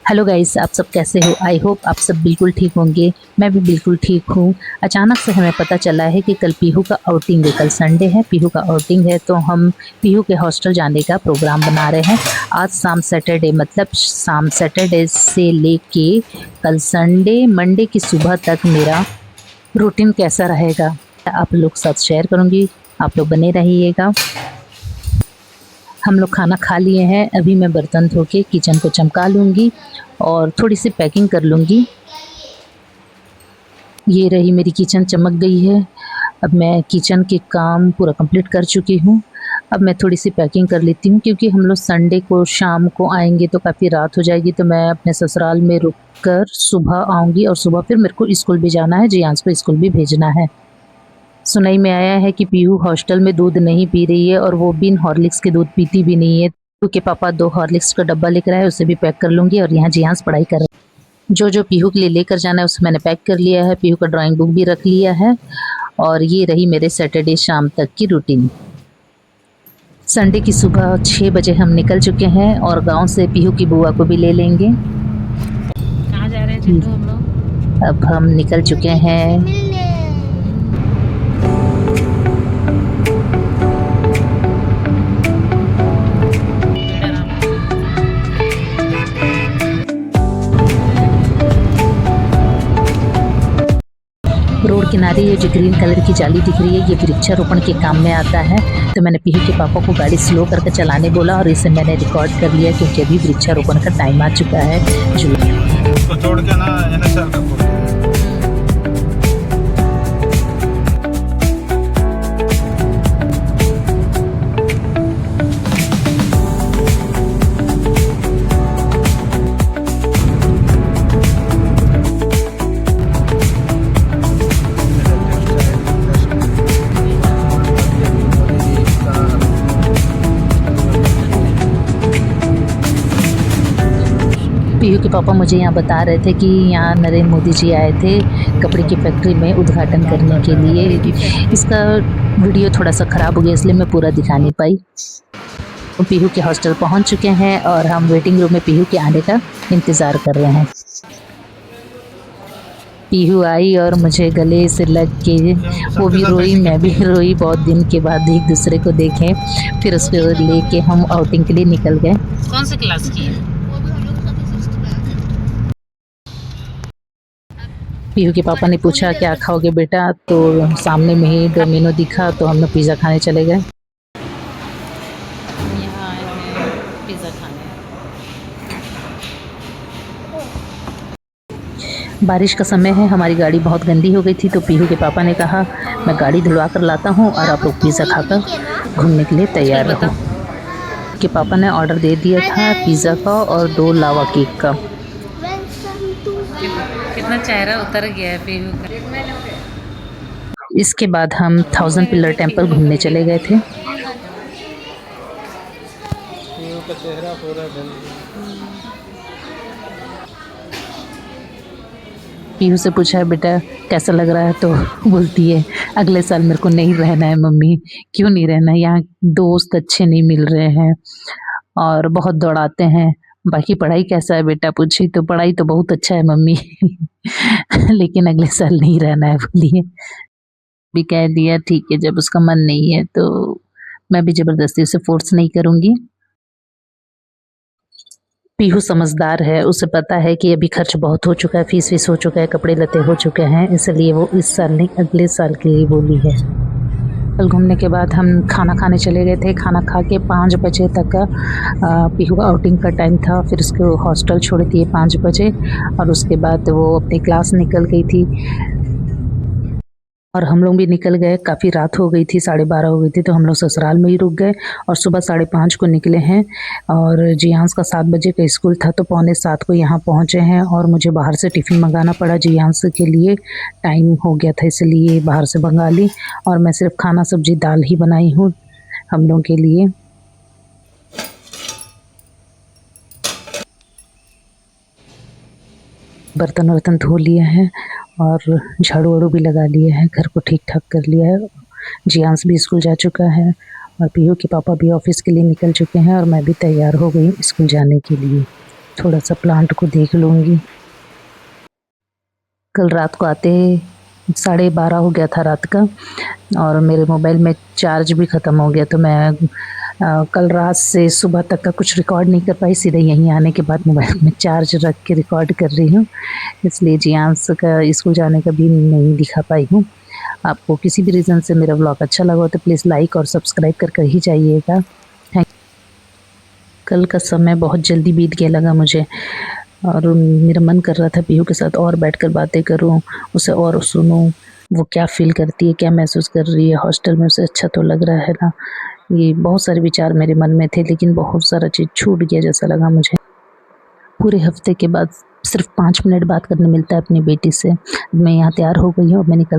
Hello guys, आप सब कैसे हो? आई होप आप सब बिल्कुल ठीक होंगे। मैं भी बिल्कुल ठीक हूँ। अचानक से हमें पता चला है कि कल पीहू का आउटिंग है। कल संडे है, पीहू का आउटिंग है, तो हम पीहू के हॉस्टल जाने का प्रोग्राम बना रहे हैं। आज शाम सैटरडे, मतलब शाम सैटरडे से लेके कल संडे मंडे की सुबह तक मेरा रूटीन कैसा रहेगा, आप लोग साथ शेयर करूँगी। आप लोग बने रहिएगा। हम लोग खाना खा लिए हैं। अभी मैं बर्तन धो के किचन को चमका लूँगी और थोड़ी सी पैकिंग कर लूँगी। ये रही मेरी किचन, चमक गई है। अब मैं किचन के काम पूरा कंप्लीट कर चुकी हूँ। अब मैं थोड़ी सी पैकिंग कर लेती हूँ, क्योंकि हम लोग संडे को शाम को आएंगे तो काफ़ी रात हो जाएगी। तो मैं अपने ससुराल में रुक कर सुबह आऊँगी और सुबह फिर मेरे को स्कूल भी जाना है, जियांश को स्कूल भी भेजना है। सुनाई में आया है कि पीहू हॉस्टल में दूध नहीं पी रही है, और वो बिन हॉर्लिक्स के दूध पीती भी नहीं है। पीहू के पापा 2 हॉर्लिक्स का डब्बा लेकर आए, उसे भी पैक कर लूँगी। और यहाँ जियांश पढ़ाई कर रहा है। जो जो पीहू के लिए लेकर जाना है उसे मैंने पैक कर लिया है। पीहू का ड्राइंग बुक भी रख लिया है। और ये रही मेरे सैटरडे शाम तक की रूटीन। संडे की सुबह 6 बजे हम निकल चुके हैं और गांव से पीहू की बुआ को भी ले लेंगे। कहाँ जा रहे हैं चिंटू हम लोग? अब हम निकल चुके हैं। रोड किनारे ये जो ग्रीन कलर की जाली दिख रही है, ये वृक्षारोपण के काम में आता है। तो मैंने पीहू के पापा को गाड़ी स्लो करके चलाने बोला और इसे मैंने रिकॉर्ड कर लिया, क्योंकि अभी वृक्षारोपण का टाइम आ चुका है। उसको छोड़ के ना NSR का फोटो। पीयू के पापा मुझे यहाँ बता रहे थे कि यहाँ नरेंद्र मोदी जी आए थे कपड़े की फैक्ट्री में उद्घाटन करने के लिए। इसका वीडियो थोड़ा सा ख़राब हो गया, इसलिए मैं पूरा दिखा नहीं पाई। तो पीहू के हॉस्टल पहुँच चुके हैं और हम वेटिंग रूम में पीहू के आने का इंतज़ार कर रहे हैं। पीहू आई और मुझे गले से लग के वो भी रोई, मैं भी रोई। बहुत दिन के बाद एक दूसरे को देखें। फिर उसको लेके हम आउटिंग के लिए निकल गए। कौन से क्लास की है? पीहू के पापा ने पूछा क्या खाओगे बेटा, तो सामने में ही डोमिनो दिखा, तो हम लोग पिज़्ज़ा खाने चले गए। यहाँ आए हैं पिज़्ज़ा खाने। बारिश का समय है, हमारी गाड़ी बहुत गंदी हो गई थी, तो पीहू के पापा ने कहा मैं गाड़ी धुलवा कर लाता हूँ और आप लोग पिज़्ज़ा खाकर घूमने के लिए तैयार रहो। के पापा ने ऑर्डर दे दिया था पिज़्ज़ा का और 2 लावा केक का। कितना चेहरा उतर गया है पीहू का। इसके बाद हम 1000 पिलर टेम्पल घूमने चले गए थे। पीहू का चेहरा पूरा ढल गया। पीहू से पूछा है बेटा कैसा लग रहा है, तो बोलती है अगले साल मेरे को नहीं रहना है मम्मी। क्यों नहीं रहना है? यहाँ दोस्त अच्छे नहीं मिल रहे हैं और बहुत दौड़ाते हैं। बाकी पढ़ाई कैसा है बेटा पूछी, तो पढ़ाई तो बहुत अच्छा है मम्मी लेकिन अगले साल नहीं रहना है बोलिए। भी कह दिया ठीक है, जब उसका मन नहीं है तो मैं भी ज़बरदस्ती उसे फोर्स नहीं करूँगी। पीहू समझदार है, उसे पता है कि अभी खर्च बहुत हो चुका है, फीस हो चुका है, कपड़े लते हो चुके हैं, इसलिए वो इस साल नहीं अगले साल के लिए बोली है। कल घूमने के बाद हम खाना खाने चले गए थे। खाना खा के 5 बजे तक का पीहू आउटिंग का टाइम था। फिर उसको हॉस्टल छोड़ दिए 5 बजे और उसके बाद वो अपनी क्लास निकल गई थी और हम लोग भी निकल गए। काफ़ी रात हो गई थी, 12:30 हो गई थी, तो हम लोग ससुराल में ही रुक गए और सुबह 5:30 को निकले हैं। और जियांश का 7 बजे का स्कूल था, तो 6:45 को यहाँ पहुँचे हैं और मुझे बाहर से टिफ़िन मंगाना पड़ा जियांश के लिए। टाइम हो गया था इसलिए बाहर से मंगा ली और मैं सिर्फ खाना सब्जी दाल ही बनाई हूँ हम लोगों के लिए। बर्तन वर्तन धो लिए हैं और झाड़ू वाड़ू भी लगा लिए हैं, घर को ठीक ठाक कर लिया है। जियांश भी स्कूल जा चुका है और पीहू के पापा भी ऑफिस के लिए निकल चुके हैं और मैं भी तैयार हो गई स्कूल जाने के लिए। थोड़ा सा प्लांट को देख लूँगी। कल रात को आते 12:30 हो गया था रात का, और मेरे मोबाइल में चार्ज भी ख़त्म हो गया, तो मैं कल रात से सुबह तक का कुछ रिकॉर्ड नहीं कर पाई। सीधे यहीं आने के बाद मोबाइल में चार्ज रख के रिकॉर्ड कर रही हूँ, इसलिए जियांश का स्कूल जाने का भी नहीं दिखा पाई हूँ। आपको किसी भी रीज़न से मेरा व्लॉग अच्छा लगा हो तो प्लीज़ लाइक और सब्सक्राइब कर ही जाइएगा। कल का समय बहुत जल्दी बीत गया लगा मुझे, और मेरा मन कर रहा था पीहू के साथ और बैठकर बातें करूं, उसे और सुनूं, वो क्या फ़ील करती है, क्या महसूस कर रही है। हॉस्टल में उसे अच्छा तो लग रहा है ना। ये बहुत सारे विचार मेरे मन में थे, लेकिन बहुत सारा चीज़ छूट गया जैसा लगा मुझे। पूरे हफ्ते के बाद सिर्फ 5 मिनट बात करने मिलता है अपनी बेटी से। मैं यहाँ तैयार हो गई हूँ, अब मैं निकल